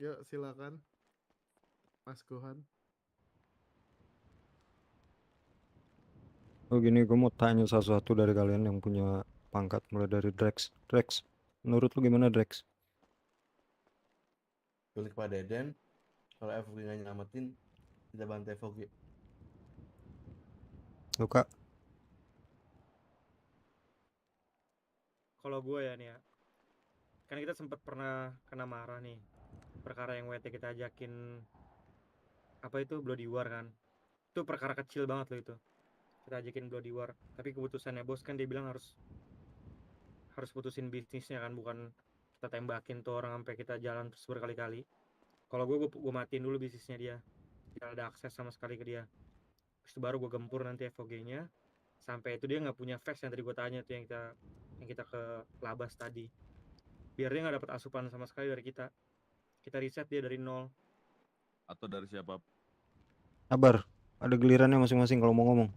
Yuk silakan Mas Gohan. Oh gini, gue mau tanya sesuatu dari kalian yang punya pangkat mulai dari Drex. Drex, menurut lu gimana Drex? Culik Pak Deden, kalau FOG nggak nyelamatin, kita bantai FOG. Lu kak? Kalau gue ya nih ya, kan kita sempat pernah kena marah nih perkara yang WT kita ajakin apa itu Bloody War kan. Itu perkara kecil banget loh itu. Kita ajakin Bloody War, tapi keputusannya bos kan dia bilang harus putusin bisnisnya kan, bukan kita tembakin tuh orang sampai kita jalan terus berkali-kali. Kalau gue matiin dulu bisnisnya dia, tidak ada akses sama sekali ke dia. Terus baru gue gempur nanti FOG-nya sampai itu dia nggak punya face yang tadi gue tanya tuh, yang kita ke labas tadi, biar dia nggak dapat asupan sama sekali dari kita riset dia dari nol. Atau dari siapa? Sabar, ada gilirannya masing-masing kalau mau ngomong.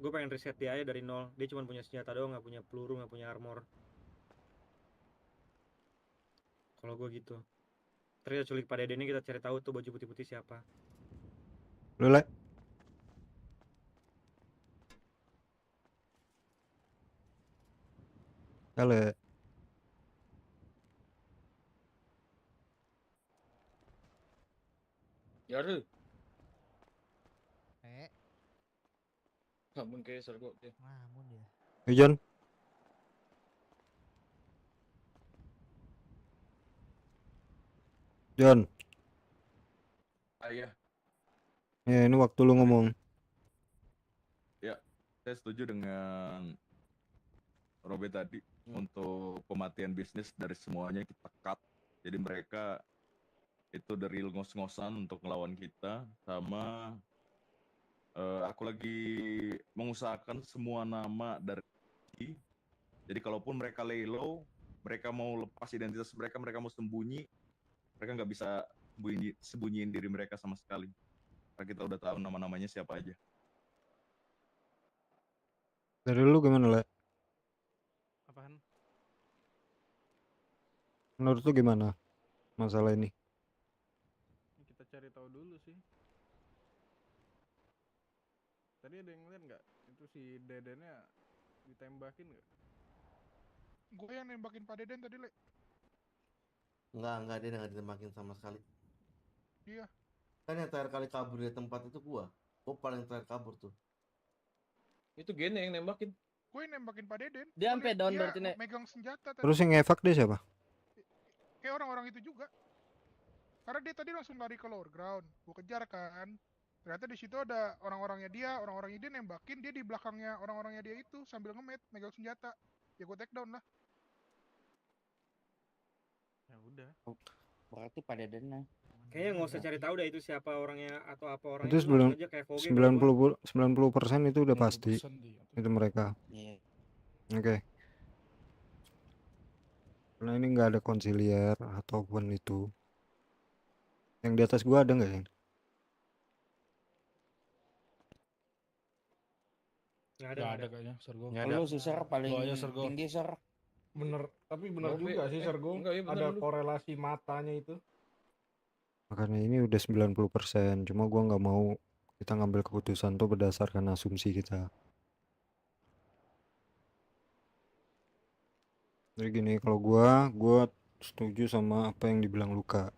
Gue pengen riset dia aja dari nol. Dia cuma punya senjata doang, nggak punya peluru, nggak punya armor. Kalau gue gitu. Terus culik pada ini kita cari tahu tuh baju putih-putih siapa. Lu Le? Ya, Le. Ya tuh, Eh, ngomong kayak sergok dia. ngamun dia. Hujan? John, Iya, ya ini waktu lu ngomong. saya setuju dengan Robert tadi untuk pematian bisnis dari semuanya kita cut. Jadi mereka itu dari ngos-ngosan untuk melawan kita, sama aku lagi mengusahakan semua nama dari. Jadi kalaupun mereka lay-low, mereka mau lepas identitas mereka, mereka mau sembunyi, mereka nggak bisa sembunyiin diri mereka sama sekali. Karena kita udah tahu nama-namanya siapa aja. Dari lu gimana Le? Apaan? Menurut lu gimana masalah ini? Kita cari tahu dulu sih. Tadi ada yang lihat nggak? Itu si Dedennya ditembakin nggak? Gue yang nembakin Pak Deden tadi, Le. Enggak, dia nggak ditembakin sama sekali. Iya. Kan yang terakhir kali kabur dari tempat itu gua paling terakhir kabur tuh. Itu Gene yang nembakin. Gue yang nembakin Pak Deden. Dia sampai down Dia berarti, Nek. megang senjata tadi. Terus yang evak dia siapa? Kayak orang-orang itu juga. Karena dia tadi langsung lari ke lower ground. Gue kejar kan. Ternyata di situ ada orang-orangnya dia nembakin, dia di belakangnya orang-orangnya dia itu sambil ngemet, megang senjata. Ya gue take down lah. Ya udah. Berarti pada dana. Kayaknya nggak usah cari tahu dah itu siapa orangnya atau apa orangnya. Itu Lu langsung aja kayak FOG. 90% itu udah pasti. Itu mereka. Iya. Oke. Karena ini nggak ada konsilier ataupun itu. Yang di atas gua ada nggak ya? Nggak Gak ada. ada kayaknya, Sergo. Nggak ada. Lu sih Ser paling Lu aja, Sergo. tinggi Ser. Bener, tapi bener Oke, juga sih Sergo. enggak, iya bener Ada lu. korelasi matanya itu. Makanya ini udah 90%. Cuma gua nggak mau kita ngambil keputusan tuh berdasarkan asumsi kita. Jadi gini, kalau gua setuju sama apa yang dibilang Luka.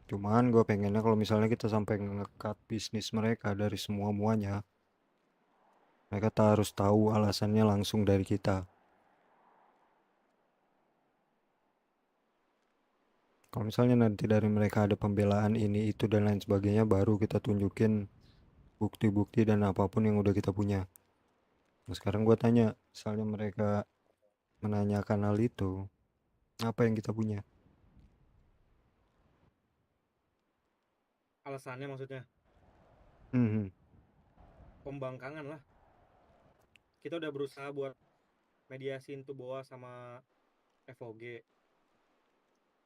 Cuman gua pengennya kalau misalnya kita sampai nge-cut bisnis mereka dari semua-muanya, mereka harus tahu alasannya langsung dari kita. Kalau misalnya nanti dari mereka ada pembelaan ini, itu, dan lain sebagainya, baru kita tunjukin bukti-bukti dan apapun yang udah kita punya. Nah, sekarang gua tanya, misalnya mereka menanyakan hal itu, apa yang kita punya? Alasannya maksudnya Mhm. pembangkangan lah. Kita udah berusaha buat mediasiin tuh Boa sama FOG.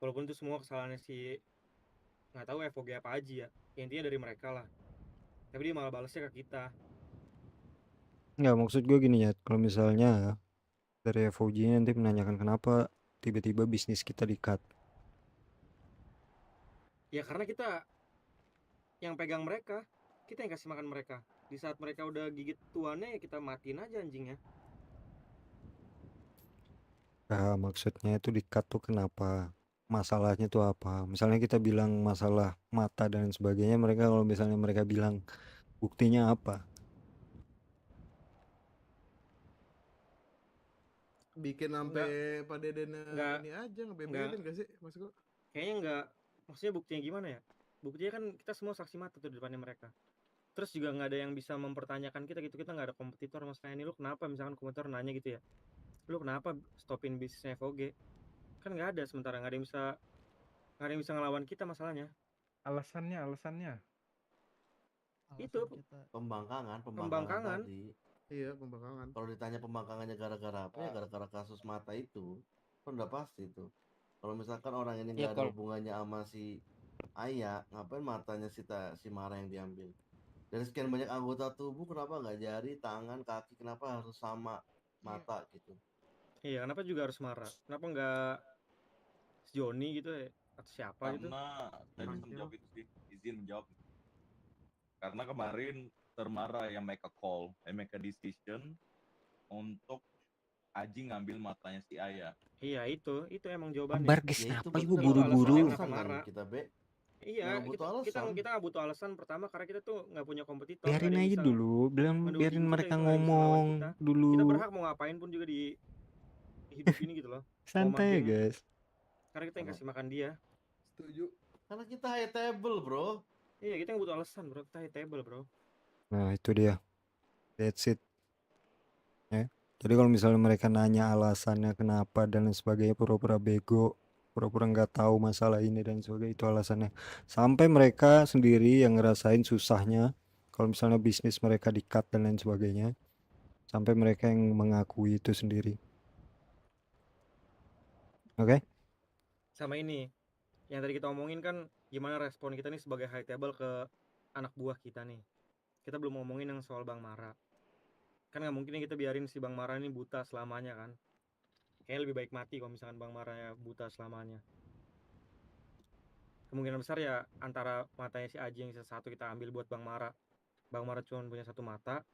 Walaupun itu semua kesalahannya si nggak tahu FOG apa aja ya. Intinya dari mereka lah. Tapi dia malah balesnya ke kita. Nggak, maksud gue gini ya, kalau misalnya dari FOG nanti menanyakan kenapa tiba-tiba bisnis kita di-cut. Ya karena kita yang pegang mereka, kita yang kasih makan mereka. Di saat mereka udah gigit tuannya ya kita matiin aja anjingnya. Nah, maksudnya itu di-cut tuh kenapa? Masalahnya tuh apa? Misalnya kita bilang masalah mata dan sebagainya, mereka kalau misalnya mereka bilang buktinya apa? Bikin sampai Pak Dedennya Nggak. ini aja ngebebelin gak sih Mas Go? Kayaknya enggak. Maksudnya buktinya gimana ya? Buktinya kan kita semua saksi mata tuh di depannya mereka. Terus juga nggak ada yang bisa mempertanyakan kita gitu. Kita nggak ada kompetitor. Maksudnya ini lu kenapa? Misalkan kompetitor nanya gitu ya. Lu kenapa stopin bisnisnya FOG? Kan nggak ada sementara. Nggak ada yang bisa ngelawan kita masalahnya. Alasannya. Itu Pembangkangan Pembangkangan. tadi. Iya, pembangkangan. Kalau ditanya pembangkangannya gara-gara apa ya gara-gara kasus mata itu, kan udah pasti itu. Kalau misalkan orang ini Iya, nggak ada hubungannya sama si Ayah, ngapain matanya si Mara yang diambil? Dari sekian banyak anggota tubuh, kenapa nggak jari, tangan, kaki, kenapa harus sama mata gitu? Iya, kenapa juga harus marah? Kenapa nggak si Joni gitu ya? Atau siapa gitu? Karena saya bisa menjawab itu sih, izin menjawab. Karena kemarin Termara yang make a call, make a decision untuk Aji ngambil matanya si Ayah. Iya itu emang jawabannya. Kabar guys, Ya itu kenapa berarti ibu kan buru-buru? alasan kan kita Iya, nggak butuh kita alasan. nggak butuh alasan pertama karena kita tuh nggak punya kompetitor. Biarin nggak ada yang aja bisa dulu, ngedudukin biarin kita, mereka itu nggak ada yang bisa ngelawan ngomong kita. Kita dulu. berhak mau ngapain pun juga di hidup ini gitu loh. Santai ya geng. guys. Karena kita yang kasih makan dia. Setuju. Karena kita high table, bro. Iya, kita nggak butuh alasan, bro. Kita high table, bro. Nah itu dia, that's it ya. Jadi kalau misalnya mereka nanya alasannya kenapa dan lain sebagainya, pura-pura bego, pura-pura nggak tahu masalah ini dan sebagainya, itu alasannya. Sampai mereka sendiri yang ngerasain susahnya kalau misalnya bisnis mereka di-cut dan lain sebagainya, sampai mereka yang mengakui itu sendiri. Oke? Sama ini, yang tadi kita omongin kan gimana respon kita nih sebagai high table ke anak buah kita nih. Kita belum ngomongin yang soal Bang Mara. Kan nggak mungkin kita biarin si Bang Mara ini buta selamanya kan. Kayaknya lebih baik mati kalau misalkan Bang Mara ya buta selamanya. Kemungkinan besar ya antara matanya si Aji yang satu kita ambil buat Bang Mara. Bang Mara cuma punya satu mata.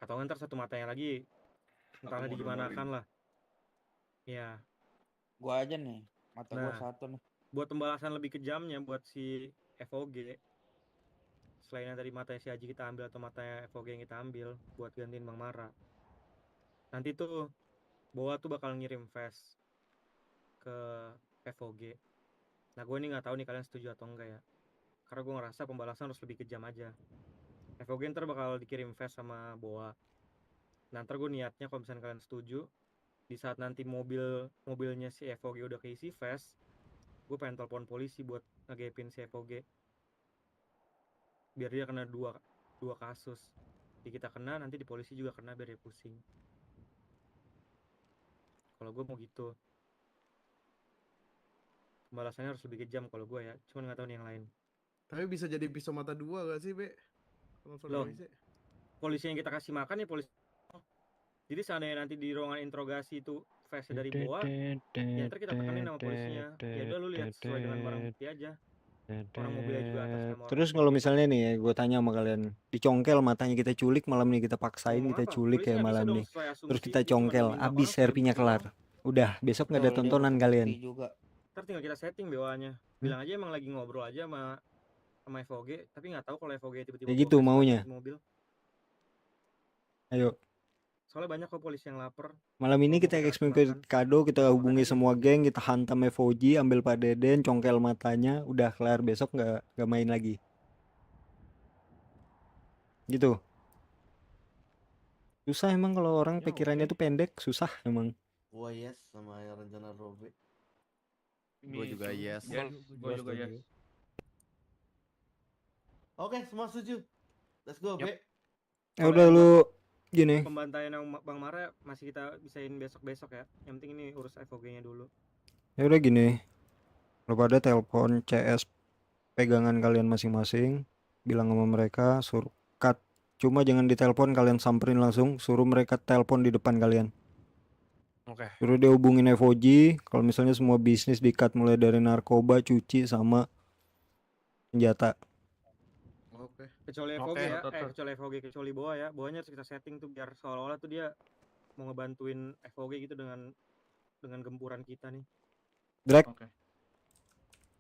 Atau ntar satu matanya lagi entahlah mau digimanakan lah. Ya. Gua aja nih, mata gua Nah, satu nih. buat pembalasan lebih kejamnya buat si FOG, selain yang tadi matanya si Aji kita ambil atau matanya FOG yang kita ambil buat gantiin Bang Mara, nanti tuh Boa tuh bakal ngirim fast ke FOG. Nah gue ini nggak tahu nih kalian setuju atau enggak ya, karena gue ngerasa pembalasan harus lebih kejam aja. FOG ntar bakal dikirim fast sama Boa. Nah ntar gue niatnya kalau misalnya kalian setuju, di saat nanti mobilnya si FOG udah keisi fast, gue pengen telepon polisi buat ngegepin si FOG biar dia kena dua kasus. Di kita kena, nanti di polisi juga kena biar dia pusing. Kalau gue mau gitu, pembalasannya harus lebih kejam kalau gue ya, cuman nggak tahu nih yang lain. Tapi bisa jadi pisau mata dua gak sih, Be? Kalau Loh. polisi. Polisi yang kita kasih makan ya polisi. Jadi seandainya nanti di ruangan interogasi itu face dari Boa, ya ntar kita tekanin sama polisinya. Ya udah lu lihat sesuai dengan barang bukti aja. Orang mobilnya juga atas nama orang. Terus kalau misalnya nih ya, gue tanya sama kalian, dicongkel matanya kita culik, malam nih kita paksain, Ngomong kita apa? culik Polisi kayak nggak bisa malam dong nih. sesuai asumsi, Terus kita dia cuma congkel, minta abis orang serpinya suruh kelar. Udah, besok nggak ada Betul, dia tontonan butuh kalian. bukti juga. Ntar tinggal kita setting BO-nya. Bilang aja emang lagi ngobrol aja sama FOG, tapi nggak tahu kalau FOG tiba-tiba Ya bawa gitu Vespa maunya. di mobil. Ayo, Soalnya banyak kok polisi yang lapar. malam ini Kalau kita mau eksperimen kasih makan, kado, kita makan hubungi aja. semua geng, kita hantam FOG, ambil Pak Deden, congkel matanya, udah kelar, besok nggak main lagi. Gitu. Susah emang kalau orang Ya, pikirannya oke. tuh pendek, susah emang. Gua yes sama yang rencana Robe. Gue juga yes. Gua juga yes. Oke, semua setuju. Let's go, Yap. Be. Ya udah lu gini. Pembantaian yang Bang Mara masih kita bisain besok-besok ya. Yang penting ini urus FOG-nya dulu. Ya udah gini. Lu pada telepon CS pegangan kalian masing-masing, bilang sama mereka suruh cut. Cuma jangan ditelepon, kalian samperin langsung, suruh mereka telepon di depan kalian. Oke. Suruh dia hubungin FOG kalau misalnya semua bisnis di-cut mulai dari narkoba, cuci sama senjata. Oke. Kecuali Oke, FOG ya, betul. kecuali FOG, kecuali Boa ya. Boanya harus kita setting tuh biar seolah-olah tuh dia mau ngebantuin FOG gitu dengan gempuran kita nih. Drek, Oke.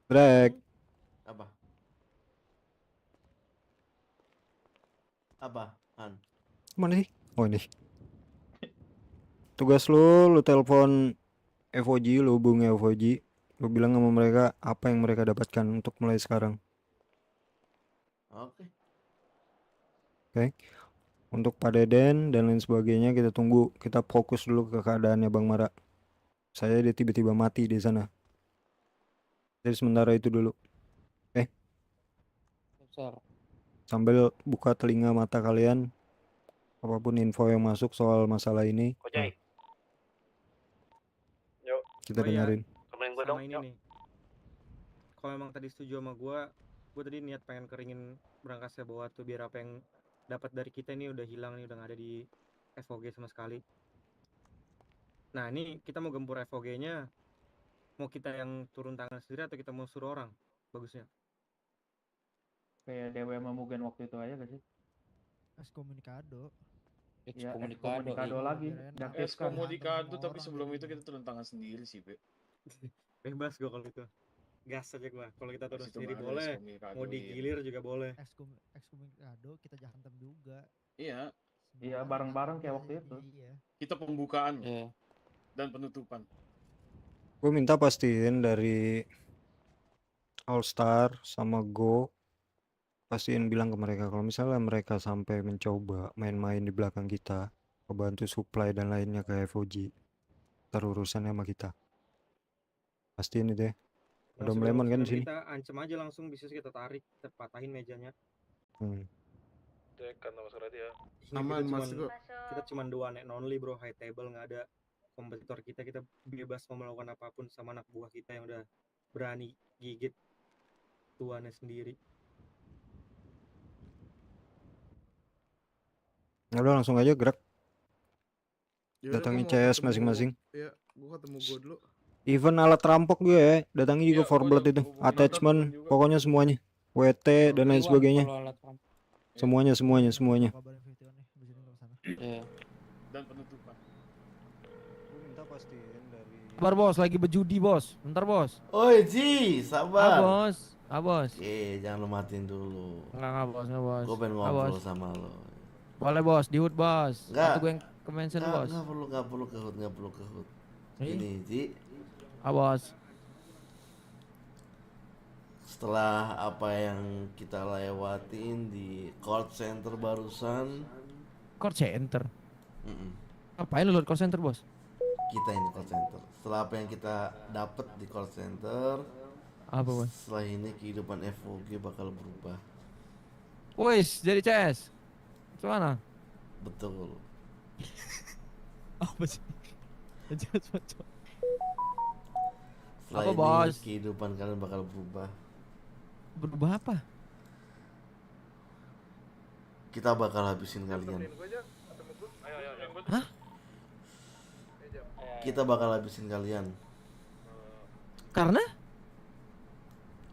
Drek. Apa? Apa? Han. Mana sih? Oh ini. Tugas lu telepon FOG, lu hubungi FOG. Lu bilang sama mereka apa yang mereka dapatkan untuk mulai sekarang. Oke. Oke. Untuk Pak Deden dan lain sebagainya kita tunggu. Kita fokus dulu ke keadaannya Bang Mara. Saya dia tiba-tiba mati di sana. Jadi sementara itu dulu. Sir. Sambil buka telinga mata kalian. Apapun info yang masuk soal masalah ini. Kojai. Yuk, Kita Oh iya, dengerin. temenin gue sama dong. ini Yuk. nih. Kalau emang tadi setuju sama gue tadi niat pengen keringin berangkasnya Boa tuh biar apa yang dapat dari kita ini udah hilang nih, udah nggak ada di FOG sama sekali. Nah ini kita mau gempur FOG-nya, mau kita yang turun tangan sendiri atau kita mau suruh orang? Bagusnya. Kayak Dewa sama Mugen waktu itu aja gak sih? Excomunicado. Ya, Excomunicado, Excomunicado iya. lagi. Biar enak. Jaktis kan. Excomunicado, tapi sebelum itu kita turun tangan sendiri sih, Be. Bebas gue kalau itu. Gas aja gue. Kalau kita turun Pas itu sendiri nggak ada boleh, Excomunicado, mau iya. digilir juga boleh. Excomunicado kita hantam juga. Iya, Iya, Semua bareng-bareng kayak hantam waktu aja, itu. Iya. kita pembukaan Iya. dan penutupan. Gue minta pastiin dari All Star sama Go, pastiin bilang ke mereka kalau misalnya mereka sampai mencoba main-main di belakang kita, membantu supply dan lainnya ke FOG, terurusannya sama kita. Pastiin itu ya. Ada Om Lemon kan di sini. Kita ancam aja langsung, bisa kita tarik, kita patahin mejanya. Cek kan sama dia. Ini Aman, kita Mas cuman, Go. kita cuman the one and only bro, high table, nggak ada kompetitor kita bebas mau melakukan apapun sama anak buah kita yang udah berani gigit tuannya sendiri. Ya udah langsung aja gerak. Yaudah, Datangi gua mau CS ketemu- masing-masing. Iya, gua ketemu gua dulu. Even alat rampok gue ya, datangi juga Iya, for gua blood udah itu, hubungin attachment, Nathan juga. pokoknya semuanya, WT dan lain Iwan sebagainya, kalau alat ramp. semuanya. Kabarin 51 nih, abis ini nggak kesana. Iya. Dan penutupan. Gue minta pastiin dari. Sabar bos, lagi berjudi bos. Bentar bos. Oi Ji, sabar. Bos. Bos. Jangan lu matiin dulu. Enggak bos, enggak bos. Gue pengen Ah, ngobrol bos. sama lo. Boleh bos, di HUD bos. Enggak. Atau gue yang ke mention bos. Nggak perlu ke HUD. Ih. Ini Ji, Bos. setelah apa yang kita lewatin di call center barusan, Call center. mm-mm, Ngapain lu lewat call center bos? kita ini call center. Setelah apa yang kita dapet di call center, Apa bos? setelah ini kehidupan FOG bakal berubah. Wis, jadi CS. Gimana? Betul. Apa sih? Jelas bocor. Setelah Apa, ini bos? kehidupan kalian bakal berubah. Berubah apa? Kita bakal habisin kalian. Hah? Kita bakal habisin kalian. Karena?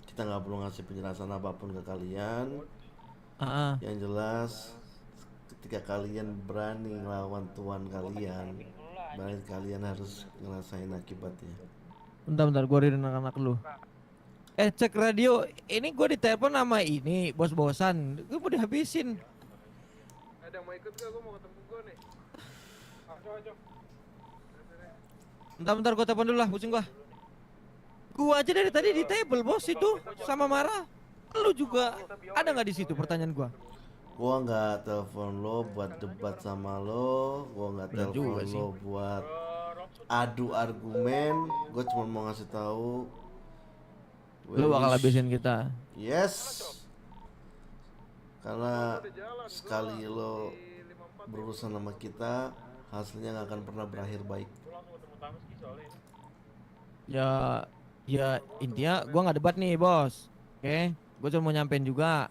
Kita nggak perlu ngasih penjelasan apapun ke kalian. Yang jelas, ketika kalian berani ngelawan tuan kalian, berarti kalian harus ngerasain akibatnya. Bentar, gue ririn anak-anak lu. Cek radio, ini gue ditelepon sama ini, bos-bosan. Gue mau dihabisin. Ada yang mau ikut gak? Gua mau ketemu gua nih. Bentar, gue telepon dulu lah, pusing gua. Gua aja dari tadi di table bos itu sama Mara. Lu juga ada nggak di situ pertanyaan gua? Gua nggak telepon lo buat debat sama lo, gua nggak Bener telepon juga sih. lo buat adu argumen. Gua cuma mau ngasih tahu. Lu bakal habisin kita. Yes. Karena sekali lo berurusan sama kita, hasilnya nggak akan pernah berakhir baik. Ya intinya gua nggak debat nih bos. Oke, gua cuma mau nyampein juga.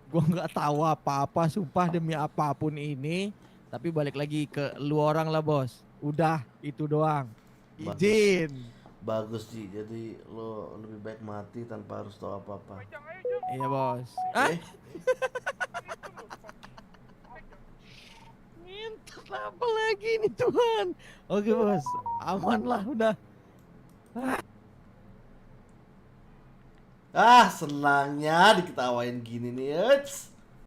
Gua nggak tahu apa-apa, sumpah demi apapun ini. Tapi balik lagi ke lu orang lah bos. Udah, itu doang. Bagus. Izin. Bagus Ji, jadi lo lebih baik mati tanpa harus tahu apa-apa. Iya, Bos. Ngentot apa lagi nih Tuhan? Oke bos, aman lah udah. Ah, senangnya diketawain gini nih. Eits.